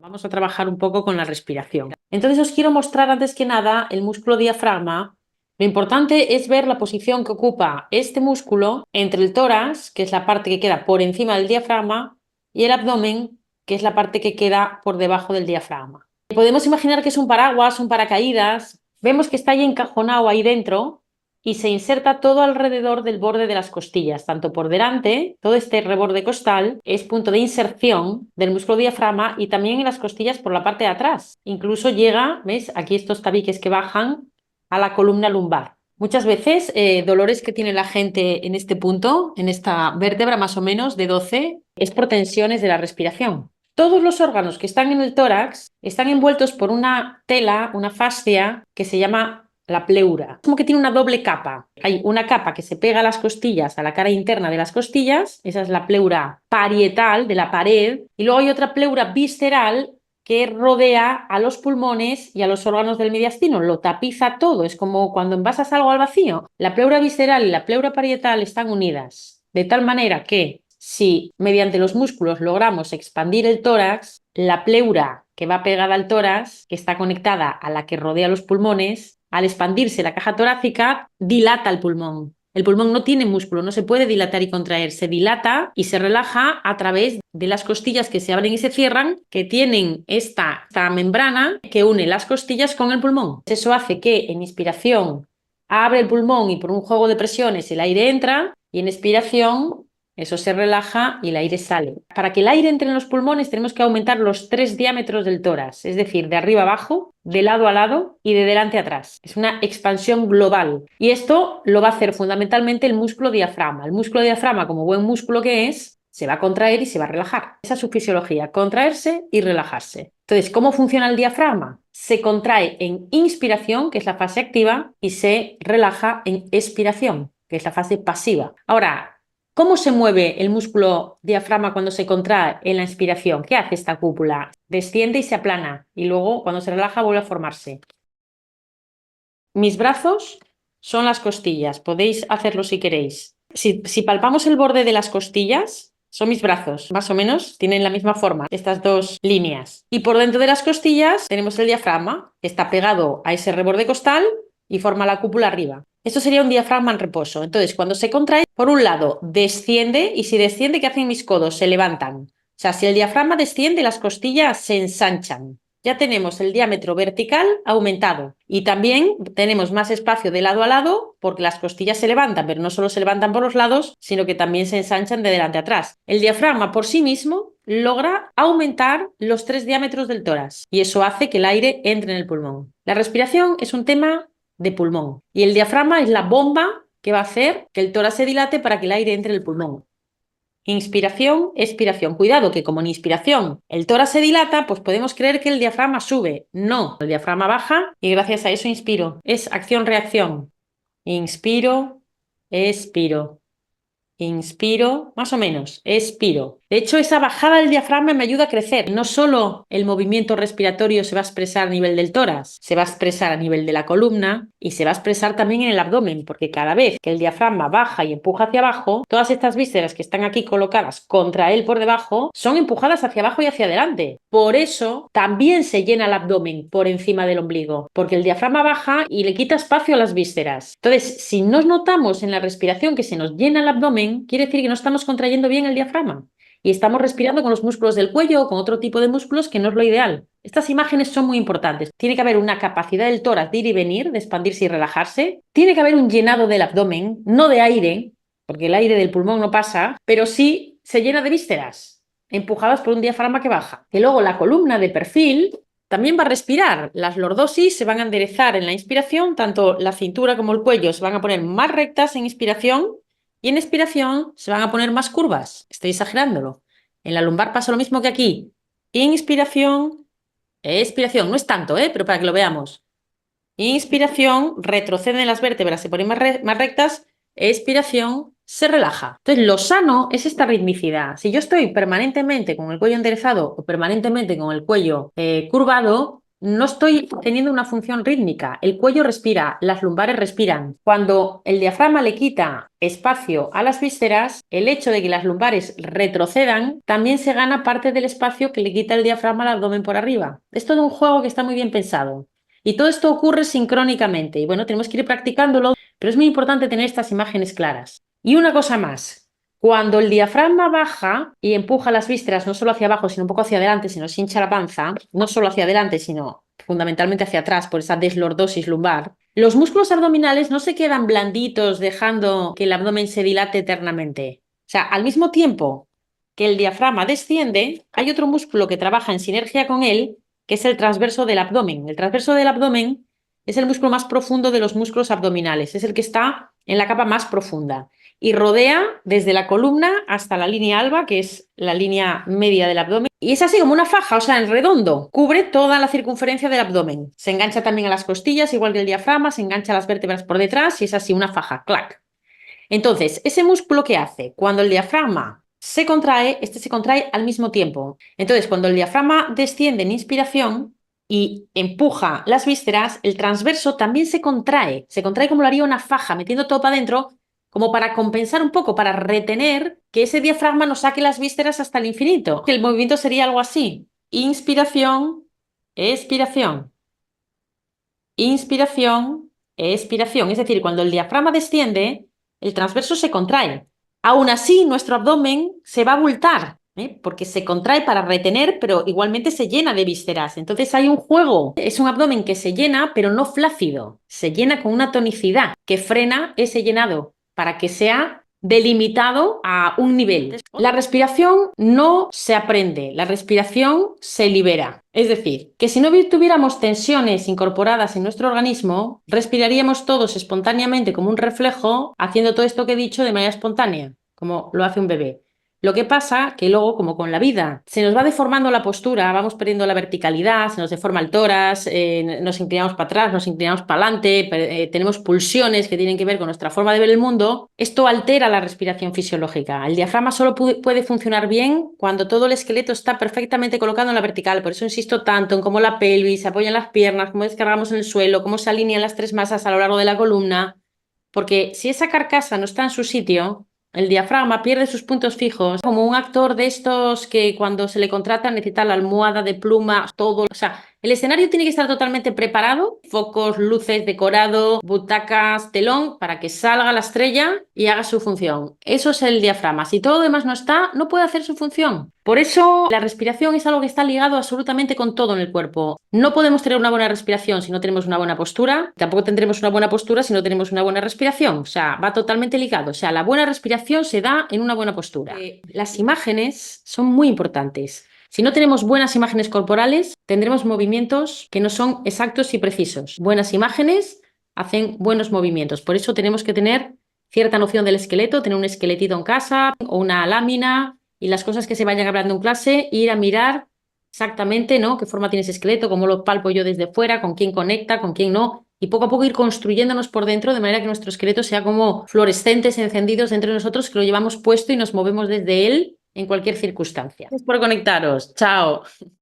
Vamos a trabajar un poco con la respiración. Entonces os quiero mostrar antes que nada el músculo diafragma. Lo importante es ver la posición que ocupa este músculo entre el tórax, que es la parte que queda por encima del diafragma, y el abdomen, que es la parte que queda por debajo del diafragma. Podemos imaginar que es un paraguas, un paracaídas. Vemos que está ahí encajonado ahí dentro y se inserta todo alrededor del borde de las costillas, tanto por delante, todo este reborde costal es punto de inserción del músculo diafragma, y también en las costillas por la parte de atrás. Incluso llega, ¿ves? Aquí estos tabiques que bajan a la columna lumbar. Muchas veces dolores que tiene la gente en este punto, en esta vértebra más o menos de 12, es por tensiones de la respiración. Todos los órganos que están en el tórax están envueltos por una tela, una fascia que se llama la pleura. Como que tiene una doble capa. Hay una capa que se pega a las costillas, a la cara interna de las costillas, esa es la pleura parietal de la pared, y luego hay otra pleura visceral que rodea a los pulmones y a los órganos del mediastino, lo tapiza todo, es como cuando envasas algo al vacío. La pleura visceral y la pleura parietal están unidas, de tal manera que si mediante los músculos logramos expandir el tórax, la pleura que va pegada al tórax, que está conectada a la que rodea los pulmones, al expandirse la caja torácica, dilata el pulmón. El pulmón no tiene músculo, no se puede dilatar y contraer, se dilata y se relaja a través de las costillas que se abren y se cierran, que tienen esta membrana que une las costillas con el pulmón. Eso hace que en inspiración abre el pulmón y por un juego de presiones el aire entra, y en expiración eso se relaja y el aire sale. Para que el aire entre en los pulmones tenemos que aumentar los 3 diámetros del tórax, es decir, de arriba abajo, de lado a lado y de delante a atrás. Es una expansión global. Y esto lo va a hacer fundamentalmente el músculo diafragma. El músculo diafragma, como buen músculo que es, se va a contraer y se va a relajar. Esa es su fisiología, contraerse y relajarse. Entonces, ¿cómo funciona el diafragma? Se contrae en inspiración, que es la fase activa, y se relaja en expiración, que es la fase pasiva. Ahora, ¿cómo se mueve el músculo diafragma cuando se contrae en la inspiración? ¿Qué hace esta cúpula? Desciende y se aplana, y luego cuando se relaja vuelve a formarse. Mis brazos son las costillas, podéis hacerlo si queréis. Si palpamos el borde de las costillas, son mis brazos, más o menos tienen la misma forma, estas dos líneas. Y por dentro de las costillas tenemos el diafragma, que está pegado a ese reborde costal y forma la cúpula arriba. Esto sería un diafragma en reposo. Entonces, cuando se contrae, por un lado, desciende, y si desciende, ¿qué hacen mis codos? Se levantan. O sea, si el diafragma desciende, las costillas se ensanchan. Ya tenemos el diámetro vertical aumentado y también tenemos más espacio de lado a lado porque las costillas se levantan, pero no solo se levantan por los lados, sino que también se ensanchan de delante a atrás. El diafragma por sí mismo logra aumentar los 3 diámetros del tórax y eso hace que el aire entre en el pulmón. La respiración es un tema de pulmón y el diafragma es la bomba que va a hacer que el tórax se dilate para que el aire entre en el pulmón. Inspiración, expiración. Cuidado que como en inspiración el tórax se dilata, pues podemos creer que el diafragma sube. No, el diafragma baja y gracias a eso inspiro. Es acción-reacción. Inspiro, expiro. Inspiro, más o menos, expiro. De hecho, esa bajada del diafragma me ayuda a crecer. No solo el movimiento respiratorio se va a expresar a nivel del tórax, se va a expresar a nivel de la columna y se va a expresar también en el abdomen, porque cada vez que el diafragma baja y empuja hacia abajo, todas estas vísceras que están aquí colocadas contra él por debajo son empujadas hacia abajo y hacia adelante. Por eso también se llena el abdomen por encima del ombligo, porque el diafragma baja y le quita espacio a las vísceras. Entonces, si nos notamos en la respiración que se nos llena el abdomen, quiere decir que no estamos contrayendo bien el diafragma y estamos respirando con los músculos del cuello o con otro tipo de músculos que no es lo ideal. Estas imágenes son muy importantes. Tiene que haber una capacidad del tórax de ir y venir, de expandirse y relajarse. Tiene que haber un llenado del abdomen, no de aire, porque el aire del pulmón no pasa, pero sí se llena de vísceras, empujadas por un diafragma que baja. Y luego la columna de perfil también va a respirar. Las lordosis se van a enderezar en la inspiración, tanto la cintura como el cuello se van a poner más rectas en inspiración y en expiración se van a poner más curvas. Estoy exagerándolo. En la lumbar pasa lo mismo que aquí. Inspiración, expiración. No es tanto, pero para que lo veamos. Inspiración, retroceden las vértebras, se ponen más rectas. Expiración, se relaja. Entonces, lo sano es esta ritmicidad. Si yo estoy permanentemente con el cuello enderezado o permanentemente con el cuello curvado, no estoy teniendo una función rítmica. El cuello respira, las lumbares respiran. Cuando el diafragma le quita espacio a las vísceras, el hecho de que las lumbares retrocedan, también se gana parte del espacio que le quita el diafragma al abdomen por arriba. Es todo un juego que está muy bien pensado. Y todo esto ocurre sincrónicamente. Y bueno, tenemos que ir practicándolo, pero es muy importante tener estas imágenes claras. Y una cosa más. Cuando el diafragma baja y empuja las vísceras no solo hacia abajo, sino un poco hacia adelante, sino se hincha la panza, no solo hacia adelante, sino fundamentalmente hacia atrás por esa deslordosis lumbar, los músculos abdominales no se quedan blanditos dejando que el abdomen se dilate eternamente. O sea, al mismo tiempo que el diafragma desciende, hay otro músculo que trabaja en sinergia con él, que es el transverso del abdomen. El transverso del abdomen es el músculo más profundo de los músculos abdominales, es el que está en la capa más profunda y rodea desde la columna hasta la línea alba, que es la línea media del abdomen. Y es así como una faja, o sea, en redondo. Cubre toda la circunferencia del abdomen. Se engancha también a las costillas, igual que el diafragma, se engancha a las vértebras por detrás y es así una faja, clac. Entonces, ese músculo que hace cuando el diafragma se contrae, este se contrae al mismo tiempo. Entonces, cuando el diafragma desciende en inspiración y empuja las vísceras, el transverso también se contrae como lo haría una faja, metiendo todo para adentro, como para compensar un poco, para retener que ese diafragma no saque las vísceras hasta el infinito. El movimiento sería algo así: inspiración, expiración, inspiración, expiración. Es decir, cuando el diafragma desciende, el transverso se contrae. Aún así, nuestro abdomen se va a abultar, porque se contrae para retener, pero igualmente se llena de vísceras. Entonces hay un juego. Es un abdomen que se llena, pero no flácido. Se llena con una tonicidad que frena ese llenado para que sea delimitado a un nivel. La respiración no se aprende, la respiración se libera. Es decir, que si no tuviéramos tensiones incorporadas en nuestro organismo, respiraríamos todos espontáneamente como un reflejo, haciendo todo esto que he dicho de manera espontánea, como lo hace un bebé. Lo que pasa que luego, como con la vida, se nos va deformando la postura, vamos perdiendo la verticalidad, se nos deforma el tórax, nos inclinamos para atrás, nos inclinamos para adelante, tenemos pulsiones que tienen que ver con nuestra forma de ver el mundo. Esto altera la respiración fisiológica. El diafragma solo puede funcionar bien cuando todo el esqueleto está perfectamente colocado en la vertical. Por eso insisto tanto en cómo la pelvis se apoya en las piernas, cómo descargamos en el suelo, cómo se alinean las tres masas a lo largo de la columna. Porque si esa carcasa no está en su sitio, el diafragma pierde sus puntos fijos, como un actor de estos que cuando se le contrata necesita la almohada de pluma, todo. O sea, el escenario tiene que estar totalmente preparado, focos, luces, decorado, butacas, telón, para que salga la estrella y haga su función. Eso es el diafragma. Si todo lo demás no está, no puede hacer su función. Por eso la respiración es algo que está ligado absolutamente con todo en el cuerpo. No podemos tener una buena respiración si no tenemos una buena postura, tampoco tendremos una buena postura si no tenemos una buena respiración. O sea, va totalmente ligado. O sea, la buena respiración se da en una buena postura. Las imágenes son muy importantes. Si no tenemos buenas imágenes corporales, tendremos movimientos que no son exactos y precisos. Buenas imágenes hacen buenos movimientos. Por eso tenemos que tener cierta noción del esqueleto, tener un esqueletito en casa o una lámina y las cosas que se vayan hablando en clase, ir a mirar exactamente, ¿no?, qué forma tiene ese esqueleto, cómo lo palpo yo desde fuera, con quién conecta, con quién no, y poco a poco ir construyéndonos por dentro de manera que nuestro esqueleto sea como fluorescentes encendidos dentro de nosotros, que lo llevamos puesto y nos movemos desde él en cualquier circunstancia. Gracias por conectaros. Chao.